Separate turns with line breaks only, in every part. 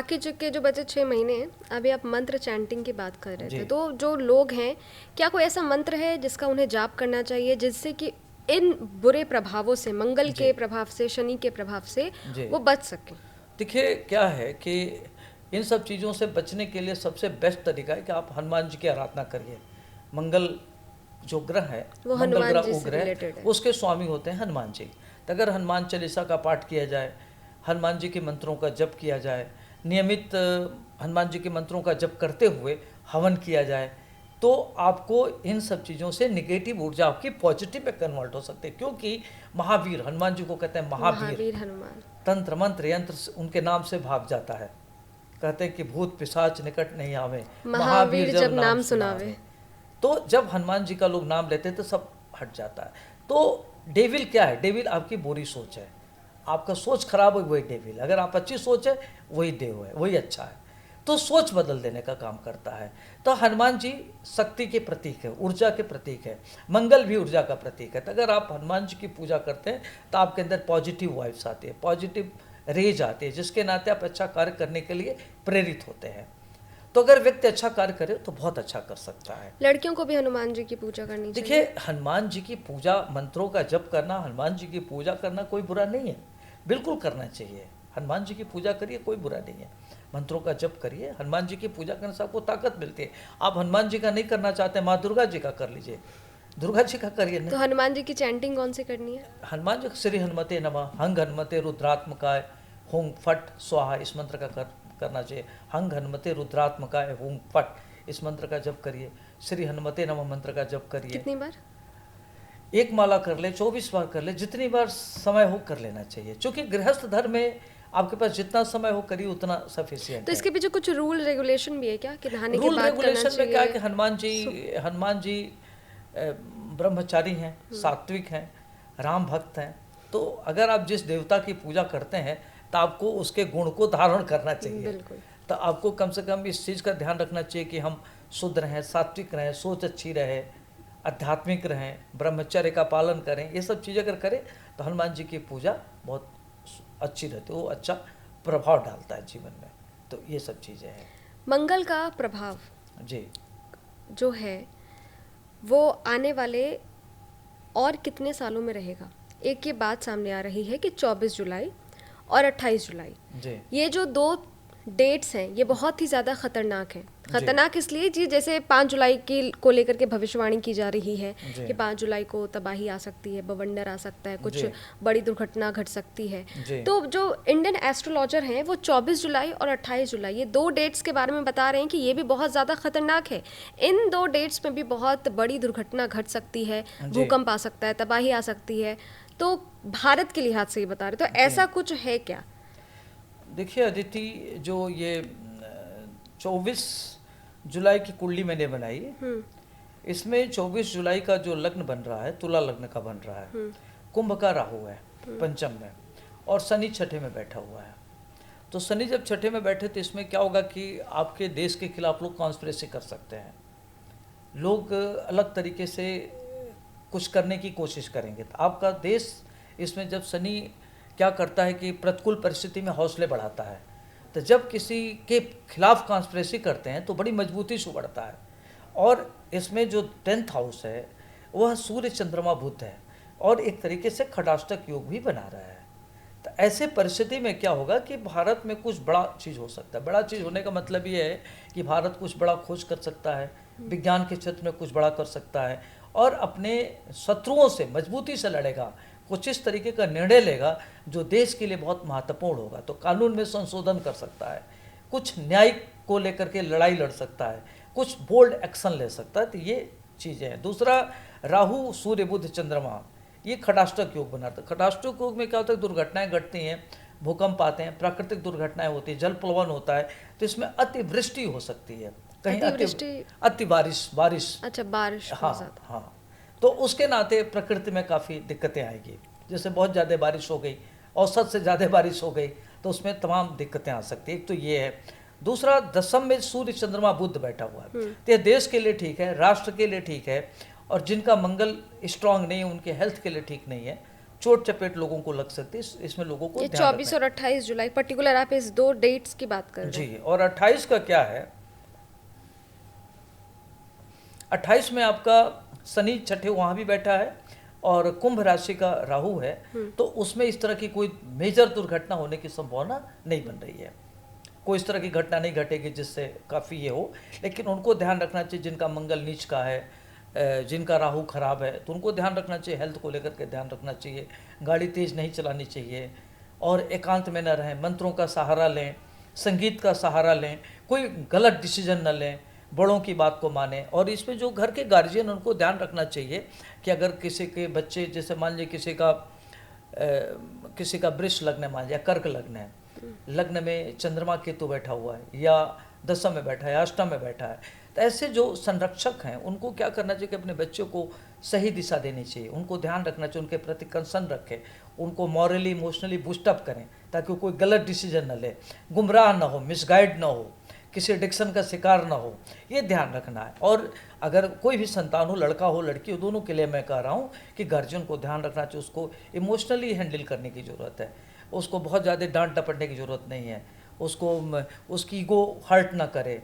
बाकी के जो बचे 6 महीने हैं, अभी आप मंत्र चैंटिंग की बात कर रहे
जी।
थे, तो जो लोग हैं, क्या कोई ऐसा मंत्र है जिसका उन्हें जाप करना चाहिए जिससे कि इन बुरे प्रभावों से, मंगल
जी।
के प्रभाव से, शनि के प्रभाव से
जी।
वो बच सकें?
देखिए क्या है कि इन सब चीज़ों से बचने के लिए सबसे बेस्ट तरीका है कि आप हनुमान जी की आराधना करिए। मंगल जो ग्रह है,
वो
मंगल
हनुमान
ग्रह
जी
वो
से
ग्रह है,
रिलेटेड है।
उसके स्वामी होते हैं हनुमान जी। तो अगर हनुमान चालीसा का पाठ किया जाए, हनुमान जी के मंत्रों का जप किया जाए, नियमित हनुमान जी के मंत्रों का जप करते हुए हवन किया जाए, तो आपको इन सब चीज़ों से निगेटिव ऊर्जा आपकी पॉजिटिव में कन्वर्ट हो सकती है। क्योंकि महावीर, हनुमान जी को कहते हैं महावीर,
महावीर हनुमान।
तंत्र मंत्र यंत्र उनके नाम से भाग जाता है। कहते हैं कि भूत पिशाच निकट नहीं आवे, महावीर जब नाम सुनावे। तो जब हनुमान जी का लोग नाम लेते हैं तो सब हट जाता है। तो डेविल क्या है? डेविल आपकी बुरी सोच है, आपका सोच खराब है वही डेविल। अगर आप अच्छी सोच है वही देव है, वही अच्छा है। तो सोच बदल देने का काम करता है। तो हनुमान जी शक्ति के प्रतीक है, ऊर्जा के प्रतीक है, मंगल भी ऊर्जा का प्रतीक है। तो अगर आप हनुमान जी की पूजा करते हैं तो आपके अंदर पॉजिटिव वाइब्स आती है, पॉजिटिव रेज आती है, जिसके नाते आप अच्छा कार्य करने के लिए प्रेरित होते हैं। तो अगर व्यक्ति अच्छा कार्य करे तो बहुत अच्छा कर सकता है।
लड़कियों को भी हनुमान जी की पूजा करनी चाहिए?
देखिए, हनुमान जी की पूजा, मंत्रों का जप करना, हनुमान जी की पूजा करना कोई बुरा नहीं है, बिल्कुल करना चाहिए। हनुमान जी की पूजा करिए, कोई बुरा नहीं है। मंत्रों का जप करिए, हनुमान जी की पूजा करने से आपको ताकत मिलती है। आप हनुमान जी का नहीं करना चाहते, माँ दुर्गा जी का कर लीजिए, दुर्गा जी का करिए।
तो
नहीं,
हनुमान जी की चैंटिंग कौन सी करनी है?
हनुमान जी श्री हनुमते नमः, हंग हनुमते रुद्रात्मकाय हों फट स्वाहा, इस मंत्र का करना चाहिए। हंग हनुमते रुद्रात्मकाय हों फट, इस मंत्र का जप करिए। श्री हनुमते नमः मंत्र का जप करिए।
कितनी बार?
एक माला कर ले, 24 बार कर ले, जितनी बार समय हो कर लेना चाहिए। क्योंकि गृहस्थ धर्म में आपके पास जितना समय हो करिए उतना सफिशियंट
तो
है।
इसके पीछे कुछ रूल रेगुलेशन भी है क्या कि नहाने के
रूल
बाद करना
रेगुलेशन में क्या है कि
चाहिए?
हनुमान जी ब्रह्मचारी हैं, सात्विक हैं, राम भक्त हैं। तो अगर आप जिस देवता की पूजा करते हैं तो आपको उसके गुण को धारण करना चाहिए।
बिल्कुल।
तो आपको कम से कम इस चीज़ का ध्यान रखना चाहिए कि हम शुद्ध रहें, सात्विक रहें, सोच अच्छी रहे, आध्यात्मिक रहें, ब्रह्मचर्य का पालन करें। ये सब चीज़ अगर करें तो हनुमान जी की पूजा बहुत अच्छी रहती है, वो अच्छा प्रभाव डालता है जीवन में। तो ये सब चीज़ें हैं।
मंगल का प्रभाव
जी।
जो है वो आने वाले और कितने सालों में रहेगा? एक ये बात सामने आ रही है कि 24 जुलाई और 28 जुलाई,
जी।
ये जो 2 डेट्स हैं ये बहुत ही ज़्यादा ख़तरनाक हैं। ख़तरनाक इसलिए जी, जैसे 5 जुलाई की को लेकर के भविष्यवाणी की जा रही है कि 5 जुलाई को तबाही आ सकती है, बवंडर आ सकता है, कुछ बड़ी दुर्घटना घट सकती है। तो जो इंडियन एस्ट्रोलॉजर हैं वो 24 जुलाई और 28 जुलाई, ये 2 डेट्स के बारे में बता रहे हैं कि ये भी बहुत ज़्यादा ख़तरनाक है। इन 2 डेट्स में भी बहुत बड़ी दुर्घटना घट सकती है, भूकंप आ सकता है, तबाही आ सकती है। तो भारत के लिहाज से ही बता रहे, तो ऐसा कुछ है क्या?
देखिए अदिति, जो ये 24 जुलाई की कुंडली मैंने बनाई, इसमें 24 जुलाई का जो लग्न बन रहा है, तुला लग्न का बन रहा है, कुंभ का राहु है पंचम में, और शनि छठे में बैठा हुआ है। तो शनि जब छठे में बैठे तो इसमें क्या होगा कि आपके देश के खिलाफ लोग कॉन्स्पिरेसी कर सकते हैं, लोग अलग तरीके से कुछ करने की कोशिश करेंगे। तो आपका देश इसमें, जब शनि क्या करता है कि प्रतिकूल परिस्थिति में हौसले बढ़ाता है, तो जब किसी के खिलाफ कॉन्स्पिरेसी करते हैं तो बड़ी मजबूती से बढ़ता है। और इसमें जो 10th हाउस है वह सूर्य चंद्रमा बुध है, और एक तरीके से खटाष्टक योग भी बना रहा है। तो ऐसे परिस्थिति में क्या होगा कि भारत में कुछ बड़ा चीज़ हो सकता है। बड़ा चीज़ होने का मतलब ये है कि भारत कुछ बड़ा खोज कर सकता है, विज्ञान के क्षेत्र में कुछ बड़ा कर सकता है, और अपने शत्रुओं से मजबूती से लड़ेगा, कुछ इस तरीके का निर्णय लेगा जो देश के लिए बहुत महत्वपूर्ण होगा। तो कानून में संशोधन कर सकता है, कुछ न्यायिक को लेकर के लड़ाई लड़ सकता है, कुछ बोल्ड एक्शन ले सकता है। तो ये चीज़ें हैं। दूसरा, राहु सूर्य बुध चंद्रमा, ये खटाष्टक योग बनाता है। खटाष्टक योग में क्या होता है, दुर्घटनाएं घटती हैं, भूकंप आते हैं, प्राकृतिक दुर्घटनाएं होती है, जल प्लवन होता है। तो इसमें अतिवृष्टि हो सकती है, कहीं अति बारिश।
अच्छा, बारिश।
हाँ। तो उसके नाते प्रकृति में काफ़ी दिक्कतें आएगी। जैसे बहुत ज़्यादा बारिश हो गई, औसत से ज़्यादा बारिश हो गई, तो उसमें तमाम दिक्कतें आ सकती है। एक तो ये है। दूसरा, दशम में सूर्य चंद्रमा बुध बैठा हुआ है, तो ये देश के लिए ठीक है, राष्ट्र के लिए ठीक है, और जिनका मंगल स्ट्रांग नहीं है उनके हेल्थ के लिए ठीक नहीं है। चोट चपेट लोगों को लग सकती है, इसमें लोगों को
ये
ध्यान
24 और 28 जुलाई पर्टिकुलर आप इस 2 डेट्स की बात कर
रखना
रहे हैं।
जी। और 28 का क्या है, 28 में आपका शनि छठे वहाँ भी बैठा है और कुंभ राशि का राहु है, तो उसमें इस तरह की कोई मेजर दुर्घटना होने की संभावना नहीं बन रही है। कोई इस तरह की घटना नहीं घटेगी जिससे काफ़ी ये हो, लेकिन उनको ध्यान रखना चाहिए जिनका मंगल नीच का है, जिनका राहु खराब है, तो उनको ध्यान रखना चाहिए, हेल्थ को लेकर के ध्यान रखना चाहिए, गाड़ी तेज़ नहीं चलानी चाहिए और एकांत में न रहें, मंत्रों का सहारा लें, संगीत का सहारा लें, कोई गलत डिसीजन न लें, बड़ों की बात को माने। और इसमें जो घर के गार्जियन उनको ध्यान रखना चाहिए कि अगर किसी के बच्चे, जैसे मान लीजिए किसी का वृष लग्न है, मान लिया कर्क लग्न है, लग्न में चंद्रमा केतु बैठा हुआ है या दशम में बैठा है या अष्टम में बैठा है, तो ऐसे जो संरक्षक हैं उनको क्या करना चाहिए कि अपने बच्चों को सही दिशा देनी चाहिए, उनको ध्यान रखना चाहिए, उनके प्रति कंसर्न रखें, उनको मॉरली इमोशनली बूस्टअप करें ताकि वो कोई गलत डिसीजन न ले, गुमराह ना हो, मिसगाइड ना हो, किसी एडिक्शन का शिकार ना हो, ये ध्यान रखना है। और अगर कोई भी संतान हो, लड़का हो लड़की हो, दोनों के लिए मैं कह रहा हूँ कि गार्जियन को ध्यान रखना चाहिए, उसको इमोशनली हैंडल करने की ज़रूरत है, उसको बहुत ज़्यादा डांट डपटने की ज़रूरत नहीं है, उसको उसकी ईगो हर्ट ना करे,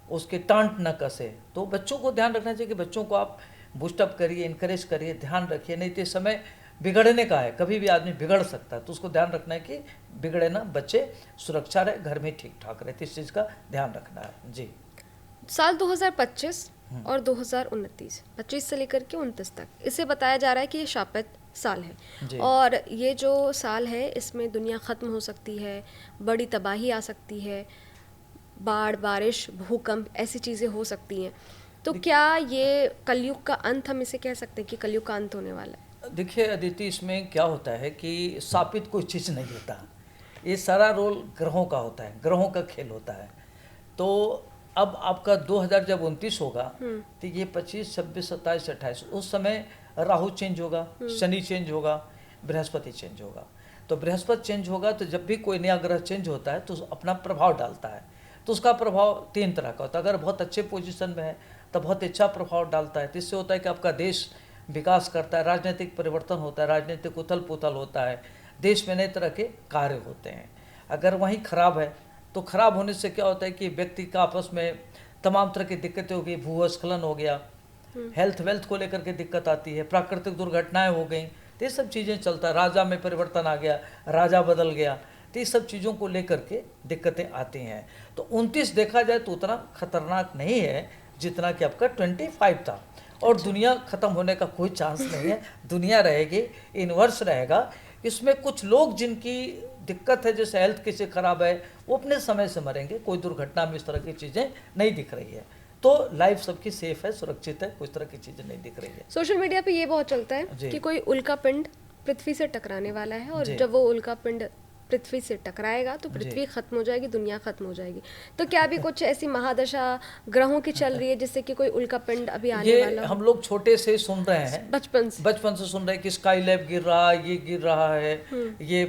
उसके टांट न कसे। तो बच्चों को ध्यान रखना चाहिए कि बच्चों को आप बूस्टअप करिए, इनकरेज करिए, ध्यान रखिए, नहीं तो समय बिगड़ने का है, कभी भी आदमी बिगड़ सकता है, तो उसको ध्यान रखना है कि बिगड़े ना, बच्चे सुरक्षा रहे, घर में ठीक ठाक रहे, तो इस चीज़ का ध्यान रखना है जी।
साल 2025 और 2029, 25 से लेकर के 29 तक, इसे बताया जा रहा है कि ये शापित साल है और ये जो साल है इसमें दुनिया ख़त्म हो सकती है, बड़ी तबाही आ सकती है, बाढ़, बारिश, भूकंप, ऐसी चीज़ें हो सकती हैं। तो क्या ये कलयुग का अंत, हम इसे कह सकते हैं कि कलयुग का अंत होने वाला है?
देखिए अदिति, इसमें क्या होता है कि शापित कोई चीज़ नहीं होता, ये सारा रोल ग्रहों का होता है, ग्रहों का खेल होता है। तो अब आपका 2029 होगा तो ये 25, 26, 27, 28 उस समय राहु चेंज होगा, शनि चेंज होगा, बृहस्पति चेंज होगा। तो बृहस्पति चेंज होगा तो जब भी कोई नया ग्रह चेंज होता है तो अपना प्रभाव डालता है, तो उसका प्रभाव 3 तरह का होता है। अगर बहुत अच्छे पोजीशन में है तो बहुत अच्छा प्रभाव डालता है, तो इससे होता है कि आपका देश विकास करता है, राजनीतिक परिवर्तन होता है, राजनीतिक उथल पुथल होता है, देश में नए तरह के कार्य होते हैं। अगर वहीं खराब है तो खराब होने से क्या होता है कि व्यक्ति का आपस में तमाम तरह की दिक्कतें हो गई, भूस्खलन हो गया, हेल्थ वेल्थ को लेकर के दिक्कत आती है, प्राकृतिक दुर्घटनाएं हो गई, तो ये सब चीज़ें चलता है, राजा में परिवर्तन आ गया, राजा बदल गया, तो ये सब चीज़ों को लेकर के दिक्कतें आती हैं। तो 29 देखा जाए तो उतना खतरनाक नहीं है जितना कि आपका 25 था। और दुनिया ख़त्म होने का कोई चांस नहीं है, दुनिया रहेगी, इन्वर्स रहेगा। इसमें कुछ लोग जिनकी दिक्कत है, जैसे हेल्थ किसी खराब है, वो अपने समय से मरेंगे, कोई दुर्घटना में इस तरह की चीज़ें नहीं दिख रही है। तो लाइफ सबकी सेफ है, सुरक्षित है, कोई तरह की चीज़ें नहीं दिख रही है।
सोशल मीडिया पे ये बहुत चलता है कि कोई उल्का पिंड पृथ्वी से टकराने वाला है और जब वो उल्का पिंड पृथ्वी से टकराएगा तो पृथ्वी खत्म हो जाएगी, दुनिया खत्म हो जाएगी। तो क्या अभी कुछ ऐसी महादशा ग्रहों की चल रही है जिससे कि कोई उल्का पिंड अभी आने वाला?
हम लोग छोटे से सुन रहे हैं, बचपन से सुन रहे हैं कि स्काई लैब गिर रहा है, ये गिर रहा है, ये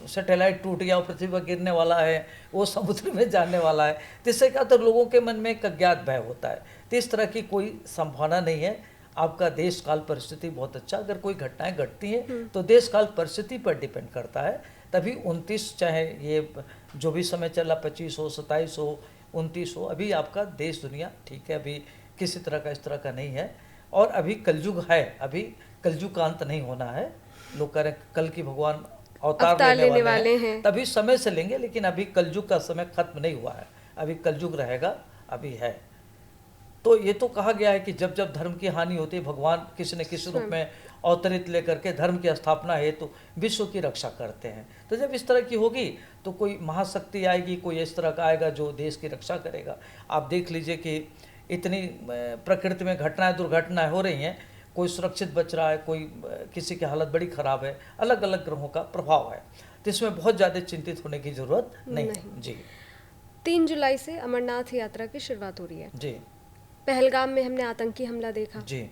सैटेलाइट टूट गया, पृथ्वी पर गिरने वाला है, वो समुद्र में जाने वाला है। तो इससे क्या, तो लोगों के मन में एक अज्ञात भय होता है। तो इस तरह की कोई संभावना नहीं है। आपका देश काल परिस्थिति बहुत अच्छा, अगर कोई घटनाएं घटती हैं तो देश काल परिस्थिति पर डिपेंड करता है। तभी 29, चाहे ये जो भी समय चला, 25 हो, 27 हो, 29 हो, अभी आपका देश दुनिया ठीक है, अभी किसी तरह का इस तरह का नहीं है। और अभी कलयुग है, अभी कलयुग का अंत नहीं होना है। लोग कह रहे हैं कल की भगवान अवतार लेने वाले हैं, तभी समय से लेंगे, लेकिन अभी कलयुग का समय खत्म नहीं हुआ है, अभी कलयुग रहेगा, अभी है। तो ये तो कहा गया है कि जब जब धर्म की हानि होती है, भगवान किसी न किसी रूप में अवतरित लेकर के धर्म की स्थापना हेतु विश्व की रक्षा करते हैं। तो जब इस तरह की होगी तो कोई महाशक्ति आएगी, कोई इस तरह का आएगा जो देश की रक्षा करेगा। आप देख लीजिए कि इतनी प्रकृति में घटनाएं, दुर्घटनाएं हो रही हैं, कोई सुरक्षित बच रहा है, कोई किसी की हालत बड़ी ख़राब है, अलग अलग ग्रहों का प्रभाव है। तो इसमें बहुत ज़्यादा चिंतित होने की ज़रूरत नहीं है जी।
3 जुलाई से अमरनाथ यात्रा की शुरुआत हो रही है
जी।
पहलगाम में हमने आतंकी हमला देखा
जी।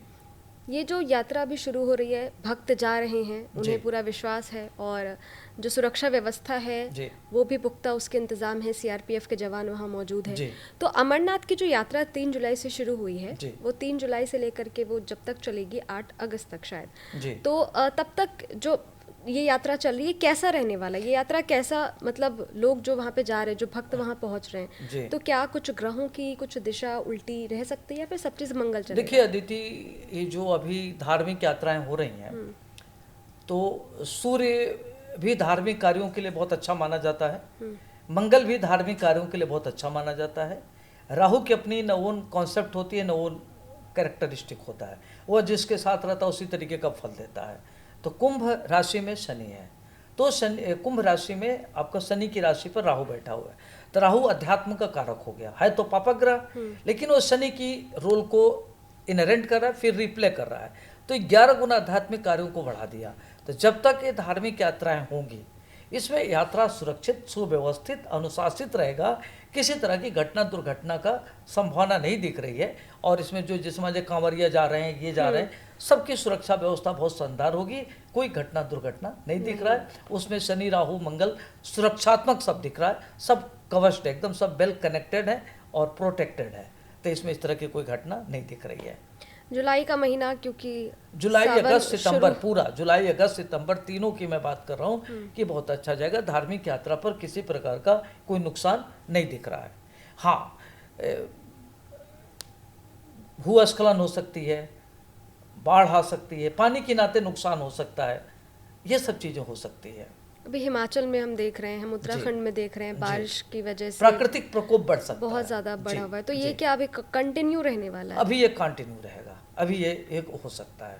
ये जो यात्रा अभी शुरू हो रही है, भक्त जा रहे हैं, उन्हें पूरा विश्वास है और जो सुरक्षा व्यवस्था है वो भी पुख्ता, उसके इंतज़ाम है, सीआरपीएफ के जवान वहाँ मौजूद हैं। तो अमरनाथ की जो यात्रा 3 जुलाई से शुरू हुई है, वो 3 जुलाई से लेकर के वो जब तक चलेगी 8 अगस्त तक शायद। तो तब तक जो ये यात्रा चल रही है, कैसा रहने वाला है ये यात्रा, कैसा मतलब लोग जो वहाँ पे जा रहे हैं, जो भक्त वहाँ पहुँच रहे
जी।
हैं, तो क्या कुछ ग्रहों की कुछ दिशा उल्टी रह सकती है या फिर सब चीज़ मंगल चलेगा?
देखिए अदिति, ये जो अभी धार्मिक यात्राएं हो रही हैं, तो सूर्य भी धार्मिक कार्यों के लिए बहुत अच्छा माना जाता है, मंगल भी धार्मिक कार्यों के लिए बहुत अच्छा माना जाता है, राहु की अपनी नवोन कॉन्सेप्ट होती है, नवोन कैरेक्टरिस्टिक होता है, वह जिसके साथ रहता है उसी तरीके का फल देता है। तो कुंभ राशि में शनि है, तो शनि कुंभ राशि में आपका शनि की राशि पर राहु बैठा हुआ है, तो राहु अध्यात्म का कारक हो गया है, तो पापग्रह, लेकिन वो शनि की रोल को इनहेरेंट कर रहा है, फिर रिप्ले कर रहा है, तो 11 गुना आध्यात्मिक कार्यों को बढ़ा दिया। तो जब तक ये धार्मिक यात्राएं होंगी, इसमें यात्रा सुरक्षित, सुव्यवस्थित, अनुशासित रहेगा, किसी तरह की घटना दुर्घटना का संभावना नहीं दिख रही है। और इसमें जो जिसमें जो कांवरिया जा रहे हैं, ये जा रहे हैं, सबकी सुरक्षा व्यवस्था बहुत शानदार होगी, कोई घटना दुर्घटना नहीं दिख रहा है। उसमें शनि राहु मंगल सुरक्षात्मक सब दिख रहा है, सब कवच्ड है, एकदम सब वेल कनेक्टेड है और प्रोटेक्टेड है, तो इसमें इस तरह की कोई घटना नहीं दिख रही है।
जुलाई का महीना, क्योंकि
जुलाई अगस्त सितंबर, पूरा जुलाई अगस्त सितंबर तीनों की मैं बात कर रहा हूँ कि बहुत अच्छा जाएगा। धार्मिक यात्रा पर किसी प्रकार का कोई नुकसान नहीं दिख रहा है। हाँ, भूस्खलन हो सकती है, बाढ़ आ सकती है, पानी के नाते नुकसान हो सकता है, ये सब चीज़ें हो सकती है।
अभी हिमाचल में हम देख रहे हैं, हम उत्तराखंड में देख रहे हैं, बारिश की वजह से
प्राकृतिक प्रकोप बढ़ सकता है,
बहुत ज़्यादा बढ़ा हुआ है। तो ये क्या अभी कंटिन्यू रहने वाला है?
अभी ये कंटिन्यू रहेगा, अभी ये एक हो सकता है,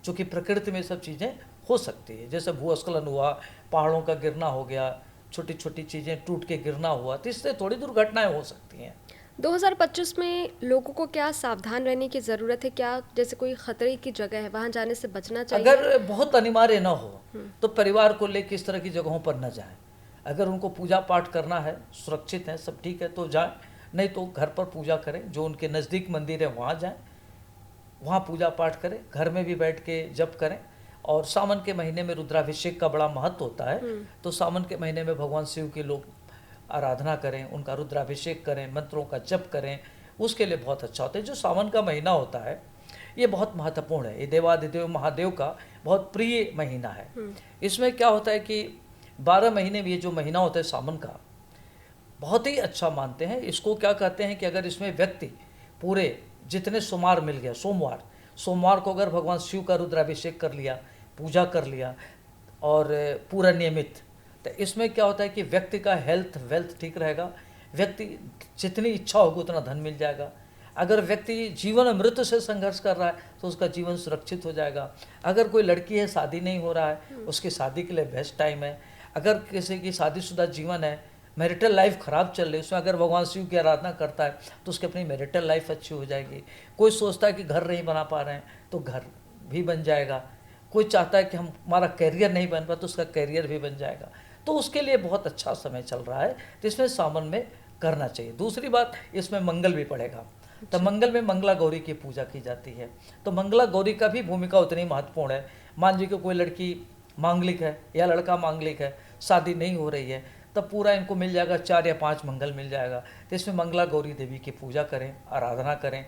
क्योंकि प्रकृति में सब चीज़ें हो सकती है, जैसे भूस्खलन हुआ, पहाड़ों का गिरना हो गया, छोटी छोटी चीज़ें टूट के गिरना हुआ, तो इससे थोड़ी दुर्घटनाएं हो सकती हैं।
2025 में लोगों को क्या सावधान रहने की ज़रूरत है? क्या जैसे कोई खतरे की जगह है, वहाँ जाने से बचना चाहिए?
अगर बहुत अनिवार्य ना हो तो परिवार को लेकर इस तरह की जगहों पर न जाएं। अगर उनको पूजा पाठ करना है, सुरक्षित है, सब ठीक है तो जाएं, नहीं तो घर पर पूजा करें, जो उनके नज़दीक मंदिर है वहाँ जाएं, वहाँ पूजा पाठ करें, घर में भी बैठ के जप करें। और सावन के महीने में रुद्राभिषेक का बड़ा महत्व होता है, तो सावन के महीने में भगवान शिव के लोग आराधना करें, उनका रुद्राभिषेक करें, मंत्रों का जप करें, उसके लिए बहुत अच्छा होता है। जो सावन का महीना होता है ये बहुत महत्वपूर्ण है, ये देवादिदेव महादेव का बहुत प्रिय महीना है। इसमें क्या होता है कि 12 महीने में ये जो महीना होता है सावन का, बहुत ही अच्छा मानते हैं इसको। क्या कहते हैं कि अगर इसमें व्यक्ति पूरे जितने सोमवार मिल गया, सोमवार को अगर भगवान शिव का रुद्राभिषेक कर लिया, पूजा कर लिया और पूरा नियमित, तो इसमें क्या होता है कि व्यक्ति का हेल्थ वेल्थ ठीक रहेगा, व्यक्ति जितनी इच्छा होगी उतना धन मिल जाएगा। अगर व्यक्ति जीवन मृत्यु से संघर्ष कर रहा है तो उसका जीवन सुरक्षित हो जाएगा। अगर कोई लड़की है, शादी नहीं हो रहा है, उसकी शादी के लिए बेस्ट टाइम है। अगर किसी की शादीशुदा जीवन है, मैरिटल लाइफ ख़राब चल रही है, उसमें अगर भगवान शिव की आराधना करता है तो उसकी अपनी मैरिटल लाइफ अच्छी हो जाएगी। कोई सोचता है कि घर नहीं बना पा रहे हैं तो घर भी बन जाएगा। कोई चाहता है कि हमारा कैरियर नहीं बन पा तो उसका कैरियर भी बन जाएगा। तो उसके लिए बहुत अच्छा समय चल रहा है, तो इसमें सावन में करना चाहिए। दूसरी बात, इसमें मंगल भी पड़ेगा, तो मंगल में मंगला गौरी की पूजा की जाती है, तो मंगला गौरी का भी भूमिका उतनी महत्वपूर्ण है। मान लीजिए कि कोई लड़की मांगलिक है या लड़का मांगलिक है, शादी नहीं हो रही है, तब पूरा इनको मिल जाएगा 4 या 5 मंगल मिल जाएगा। तो इसमें मंगला गौरी देवी की पूजा करें, आराधना करें,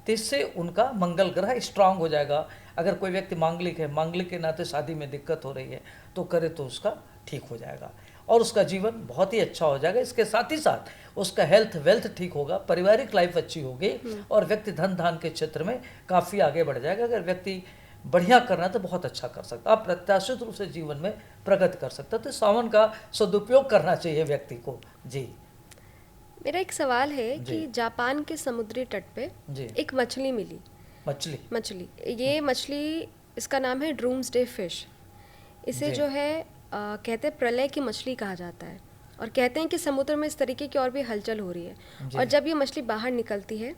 तो इससे उनका मंगल ग्रह स्ट्रांग हो जाएगा। अगर कोई व्यक्ति मांगलिक है, मांगलिक के नाते शादी में दिक्कत हो रही है, तो करे तो उसका ठीक हो जाएगा और उसका जीवन बहुत ही अच्छा हो जाएगा। इसके साथ ही साथ उसका हेल्थ वेल्थ ठीक होगा, पारिवारिक लाइफ अच्छी होगी और व्यक्ति धन धान के क्षेत्र में काफ़ी आगे बढ़ जाएगा। अगर व्यक्ति बढ़िया करना है तो बहुत अच्छा कर सकता, आप प्रत्याशित रूप से जीवन में प्रगति कर सकता, तो सावन का सदुपयोग करना चाहिए व्यक्ति को। जी,
मेरा एक सवाल है कि जापान के समुद्री तट पे एक मछली मिली, ये मछली, इसका नाम है ड्रूम्सडे फिश। इसे जो है कहते हैं प्रलय की मछली कहा जाता है, और कहते हैं कि समुद्र में इस तरीके की और भी हलचल हो रही है, और जब ये मछली बाहर निकलती है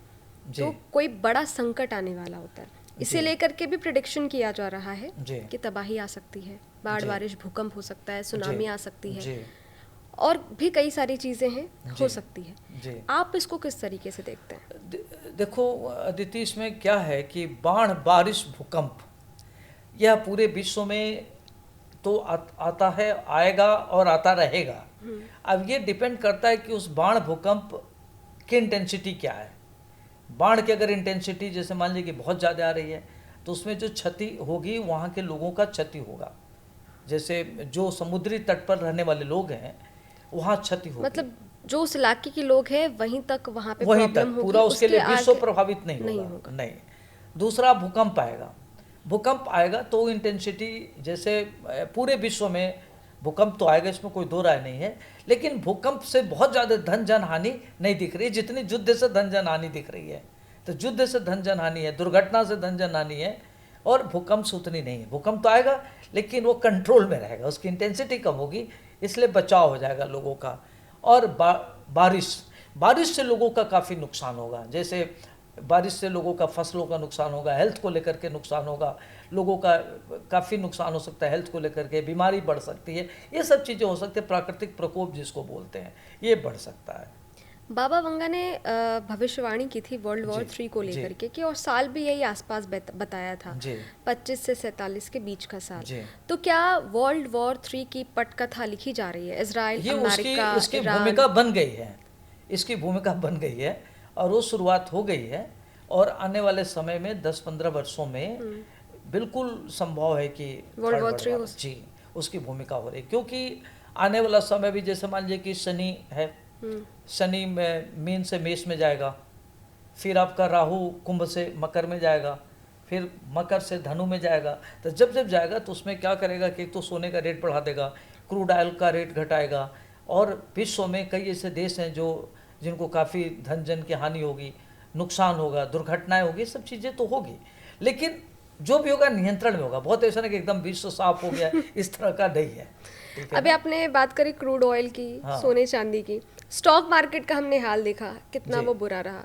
तो कोई बड़ा संकट आने वाला होता है। इसे लेकर के भी प्रेडिक्शन किया जा रहा है कि तबाही आ सकती है, बाढ़ बारिश, भूकंप हो सकता है, सुनामी आ सकती है, और भी कई सारी चीज़ें हैं हो सकती है। आप इसको किस तरीके से देखते हैं?
देखो अदिति, इसमें क्या है कि बाढ़ बारिश भूकंप यह पूरे विश्व में तो आता है, आएगा और आता रहेगा। अब ये डिपेंड करता है कि उस बाढ़ भूकंप की इंटेंसिटी क्या है। बाढ़ की अगर इंटेंसिटी जैसे मान लीजिए कि बहुत ज़्यादा आ रही है तो उसमें जो क्षति होगी वहाँ के लोगों का क्षति होगा, जैसे जो समुद्री तट पर रहने वाले लोग हैं वहाँ क्षति होगी।
मतलब जो उस इलाके के लोग हैं वहीं तक वहाँ पे
वहीं
प्रॉब्लम
तक
होगी,
पूरा उसके लिए
उसके
विश्व
आगे
प्रभावित नहीं
नहीं
होगा।
होगा।
नहीं। दूसरा भूकंप आएगा। भूकंप आएगा तो इंटेंसिटी जैसे पूरे विश्व में भूकंप तो आएगा, इसमें कोई दो राय नहीं है, लेकिन भूकंप से बहुत ज़्यादा धन जन हानि नहीं दिख रही है जितनी युद्ध से धन जन हानि दिख रही है। तो युद्ध से धन जन हानि है, दुर्घटना से धन जन हानि है, और भूकंप से उतनी नहीं है। भूकंप तो आएगा लेकिन वो कंट्रोल में रहेगा, उसकी इंटेंसिटी कम होगी, इसलिए बचाव हो जाएगा लोगों का। और बारिश से लोगों का काफ़ी नुकसान होगा। जैसे बारिश से लोगों का फसलों का नुकसान होगा, हेल्थ को लेकर के नुकसान होगा, लोगों का काफ़ी नुकसान हो सकता है, हेल्थ को लेकर के बीमारी बढ़ सकती है, ये सब चीज़ें हो सकती है। प्राकृतिक प्रकोप जिसको बोलते हैं ये बढ़ सकता है।
बाबा वंगा ने भविष्यवाणी की थी वर्ल्ड वॉर 3 को लेकर के कि और साल भी यही आसपास बताया था, 25 से 47 के बीच का साल। तो क्या वर्ल्ड वॉर 3 की पटकथा लिखी जा रही है? इजराइल, अमेरिका,
इसकी भूमिका बन गई है, इसकी भूमिका बन गई है और वो शुरुआत हो गई है, और आने वाले समय में 10-15 वर्षों में बिल्कुल संभव है कि
वर्ल्ड वॉर 3
जी उसकी भूमिका हो रही, क्योंकि आने वाला समय भी जैसे मान लीजिए कि शनि है, शनि में मीन से मेष में जाएगा, फिर आपका राहु कुंभ से मकर में जाएगा, फिर मकर से धनु में जाएगा। तो जब जब जाएगा तो उसमें क्या करेगा कि एक तो सोने का रेट बढ़ा देगा, क्रूड ऑयल का रेट घटाएगा, और विश्व में कई ऐसे देश हैं जो जिनको काफ़ी धन जन की हानि होगी, नुकसान होगा, दुर्घटनाएं होगी, सब चीज़ें तो होगी, लेकिन जो भी होगा नियंत्रण में होगा। बहुत ऐसा नहीं कि एकदम विश्व साफ हो गया, इस तरह का नहीं है।
अभी आपने बात करी क्रूड ऑयल की,
हाँ।
सोने चांदी की, स्टॉक मार्केट का हमने हाल देखा कितना वो बुरा रहा।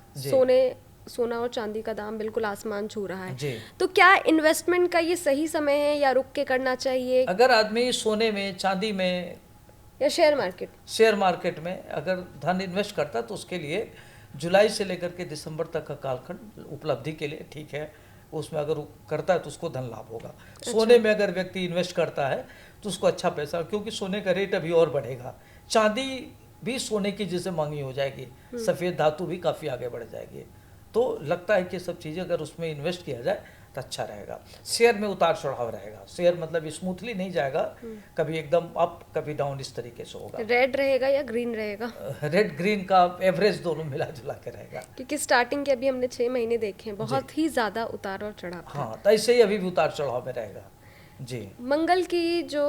सोना और चांदी का दाम बिल्कुल आसमान छू रहा है। तो क्या इन्वेस्टमेंट का ये सही समय है या रुक के करना चाहिए?
अगर आदमी सोने में, चांदी में
या शेयर मार्केट
में अगर धन इन्वेस्ट करता तो उसके लिए जुलाई से लेकर के दिसंबर तक का कालखंड उपलब्धि के लिए ठीक है। उसमें अगर करता है तो उसको धन लाभ होगा। सोने में अगर व्यक्ति इन्वेस्ट करता है तो उसको अच्छा पैसा, क्योंकि सोने का रेट अभी और बढ़ेगा, चांदी भी सोने की जैसे महंगी हो जाएगी, सफ़ेद धातु भी काफ़ी आगे बढ़ जाएगी। तो लगता है कि सब चीज़ें अगर उसमें इन्वेस्ट किया जाए तो अच्छा रहेगा। शेयर में उतार चढ़ाव रहेगा, शेयर मतलब स्मूथली नहीं जाएगा, कभी एकदम अप कभी डाउन, इस तरीके से होगा।
रेड रहेगा या ग्रीन रहेगा?
रेड ग्रीन का एवरेज दोनों मिला जुला के रहेगा,
क्योंकि स्टार्टिंग के अभी हमने 6 महीने देखे हैं, बहुत ही ज़्यादा उतार और चढ़ाव।
हाँ, तो ऐसे ही अभी भी उतार चढ़ाव में रहेगा। जी,
मंगल की जो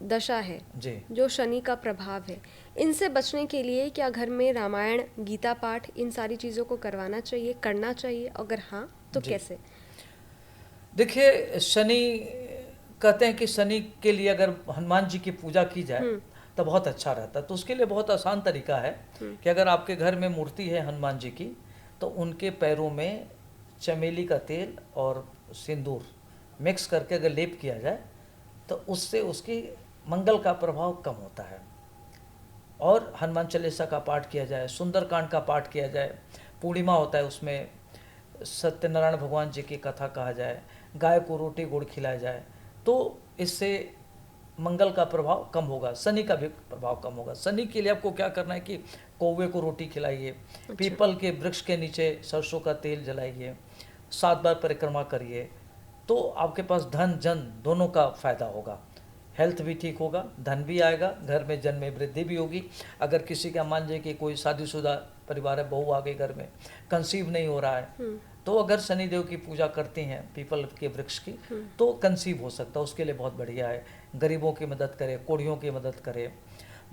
दशा है,
जी,
जो शनि का प्रभाव है, इनसे बचने के लिए क्या घर में रामायण, गीता पाठ, इन सारी चीज़ों को करवाना चाहिए, करना चाहिए? अगर हाँ तो कैसे?
देखिए, शनि कहते हैं कि शनि के लिए अगर हनुमान जी की पूजा की जाए तो बहुत अच्छा रहता है। तो उसके लिए बहुत आसान तरीका है कि अगर आपके घर में मूर्ति है हनुमान जी की, तो उनके पैरों में चमेली का तेल और सिंदूर मिक्स करके अगर लेप किया जाए तो उससे उसकी मंगल का प्रभाव कम होता है। और हनुमान चालीसा का पाठ किया जाए, सुंदरकांड का पाठ किया जाए, पूर्णिमा होता है उसमें सत्यनारायण भगवान जी की कथा कहा जाए, गाय को रोटी गुड़ खिलाया जाए, तो इससे मंगल का प्रभाव कम होगा, शनि का भी प्रभाव कम होगा। शनि के लिए आपको क्या करना है कि कौवे को रोटी खिलाइए, पीपल के वृक्ष के नीचे सरसों का तेल जलाइए, 7 बार परिक्रमा करिए, तो आपके पास धन जन दोनों का फायदा होगा, हेल्थ भी ठीक होगा, धन भी आएगा, घर में जन में वृद्धि भी होगी। अगर किसी का मान लीजिए कि कोई शादीशुदा परिवार है, बहू आ गई घर में, कंसीव नहीं हो रहा है, तो अगर शनिदेव की पूजा करती हैं पीपल के वृक्ष की तो कंसीव हो सकता है, उसके लिए बहुत बढ़िया है। गरीबों की मदद करे, कोढ़ियों की मदद करे।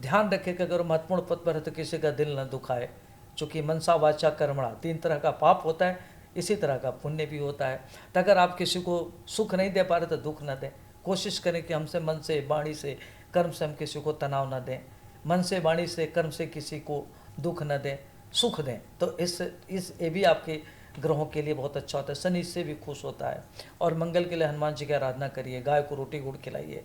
ध्यान रखें कि अगर महत्वपूर्ण पद पर है तो किसी का दिल न दुखाए, चूँकि मनसा वाचा कर्मणा 3 तरह का पाप होता है, इसी तरह का पुण्य भी होता है। तो अगर आप किसी को सुख नहीं दे पा रहे तो दुख न दें, कोशिश करें कि हमसे मन से, वाणी से, कर्म से हम किसी को तनाव न दें, मन से, वाणी से, कर्म से किसी को दुख न दें, सुख दें। तो इस ये भी आपके ग्रहों के लिए बहुत अच्छा होता है। शनि इससे भी खुश होता है। और मंगल के लिए हनुमान जी की आराधना करिए, गाय को रोटी गुड़ खिलाइए,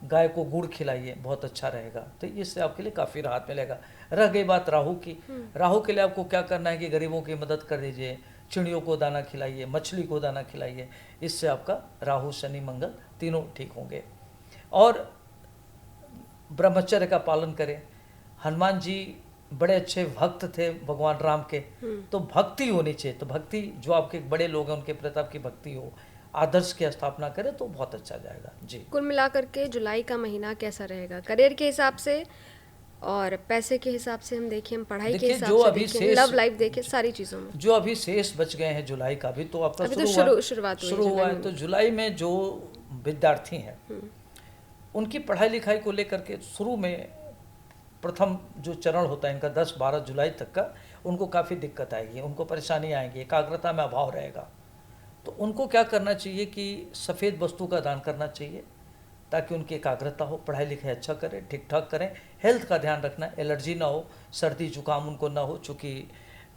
गाय को गुड़ खिलाइए, बहुत अच्छा रहेगा। तो इससे आपके लिए काफ़ी राहत मिलेगा। रह गई बात राहु की, राहु के लिए आपको क्या करना है कि गरीबों की मदद कर दीजिए, चिड़ियों को दाना खिलाइए, मछली को दाना खिलाइए, इससे आपका राहु शनि मंगल तीनों ठीक होंगे। और ब्रह्मचर्य का पालन करें। हनुमान जी बड़े अच्छे भक्त थे भगवान राम के, तो भक्ति होनी चाहिए। तो भक्ति जो आपके बड़े लोग हैं उनके प्रति आपकी भक्ति हो, आदर्श की स्थापना करें तो बहुत अच्छा जाएगा। जी,
कुल मिलाकर के जुलाई का महीना कैसा रहेगा करियर के हिसाब से और पैसे के हिसाब से, हम देखें, हम पढ़ाई के
देखिए
हिसाब
जो
से
अभी
देखें,
शेष
लव लाइफ देखें, सारी चीज़ों में
जो अभी शेष बच गए हैं जुलाई का भी तो आपका
अभी तो शुरुआत हुई
शुरू हुआ
जुलाई
है।
में।
तो जुलाई में जो विद्यार्थी हैं उनकी पढ़ाई लिखाई को लेकर के शुरू में प्रथम जो चरण होता है इनका 10-12 जुलाई तक का, उनको काफ़ी दिक्कत आएगी, उनको परेशानी आएगी, एकाग्रता में अभाव रहेगा। तो उनको क्या करना चाहिए कि सफ़ेद वस्तु का दान करना चाहिए ताकि उनकी एकाग्रता हो, पढ़ाई लिखाई अच्छा करें, ठीक ठाक करें। हेल्थ का ध्यान रखना, एलर्जी ना हो, सर्दी जुकाम उनको ना हो, चूँकि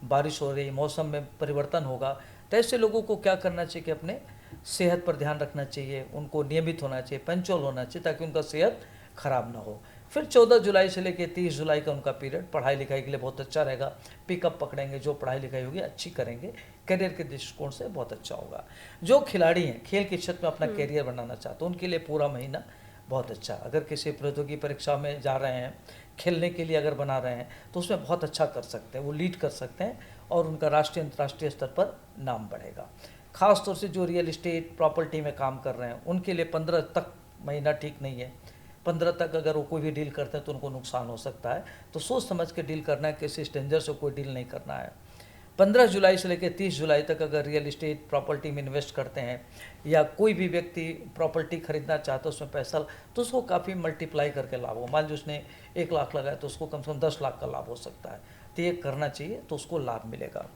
बारिश हो रही, मौसम में परिवर्तन होगा। तो ऐसे लोगों को क्या करना चाहिए कि अपने सेहत पर ध्यान रखना चाहिए, उनको नियमित होना चाहिए, पंचुअल होना चाहिए ताकि उनका सेहत खराब ना हो। फिर 14 जुलाई से लेकर 30 जुलाई का उनका पीरियड पढ़ाई लिखाई के लिए बहुत अच्छा रहेगा। पिकअप पकड़ेंगे, जो पढ़ाई लिखाई होगी अच्छी करेंगे, करियर के दृष्टिकोण से बहुत अच्छा होगा। जो खिलाड़ी हैं, खेल के क्षेत्र में अपना करियर बनाना चाहते हैं, उनके लिए पूरा महीना बहुत अच्छा। अगर किसी प्रतियोगी परीक्षा में जा रहे हैं, खेलने के लिए अगर बना रहे हैं तो उसमें बहुत अच्छा कर सकते हैं, वो लीड कर सकते हैं और उनका राष्ट्रीय अंतर्राष्ट्रीय स्तर पर नाम बढ़ेगा। खास तौर से जो रियल इस्टेट प्रॉपर्टी में काम कर रहे हैं उनके लिए 15 तक महीना ठीक नहीं है। 15 तक अगर वो कोई भी डील करते हैं तो उनको नुकसान हो सकता है, तो सोच समझ के डील करना है, किसी स्ट्रेंजर से कोई डील नहीं करना है। 15 जुलाई से लेकर 30 जुलाई तक अगर रियल इस्टेट प्रॉपर्टी में इन्वेस्ट करते हैं या कोई भी व्यक्ति प्रॉपर्टी खरीदना चाहता है उसमें पैसा, तो उसको काफ़ी मल्टीप्लाई करके लाभ हो। मान लो उसने 1 लाख लगाया तो उसको कम से कम 10 लाख का लाभ हो सकता है। तो ये करना चाहिए तो उसको लाभ मिलेगा।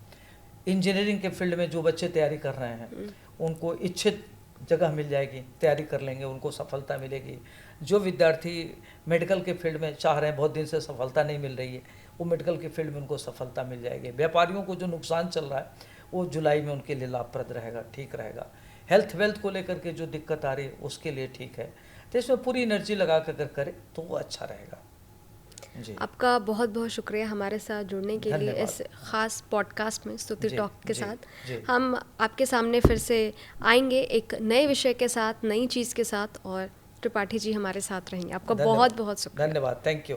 इंजीनियरिंग के फील्ड में जो बच्चे तैयारी कर रहे हैं उनको इच्छित जगह मिल जाएगी, तैयारी कर लेंगे, उनको सफलता मिलेगी। जो विद्यार्थी मेडिकल के फील्ड में चाह रहे हैं, बहुत दिन से सफलता नहीं मिल रही है, वो मेडिकल के फील्ड में उनको सफलता मिल जाएगी। व्यापारियों को जो नुकसान चल रहा है वो जुलाई में उनके लिए लाभप्रद रहेगा, ठीक रहेगा। हेल्थ वेल्थ को लेकर के जो दिक्कत आ रही है उसके लिए ठीक है। तो इसमें पूरी एनर्जी लगा कर अगर करें तो वो अच्छा रहेगा। जी,
आपका बहुत बहुत शुक्रिया हमारे साथ जुड़ने के लिए
धन्यवाद।
इस खास पॉडकास्ट में स्तुति
जी,
टॉक के
जी,
साथ।
जी।
हम आपके सामने फिर से आएंगे एक नए विषय के साथ, नई चीज़ के साथ, और त्रिपाठी जी हमारे साथ रहेंगे। आपका
धन्यवाद।
बहुत बहुत शुक्रिया।
धन्यवाद, थैंक यू।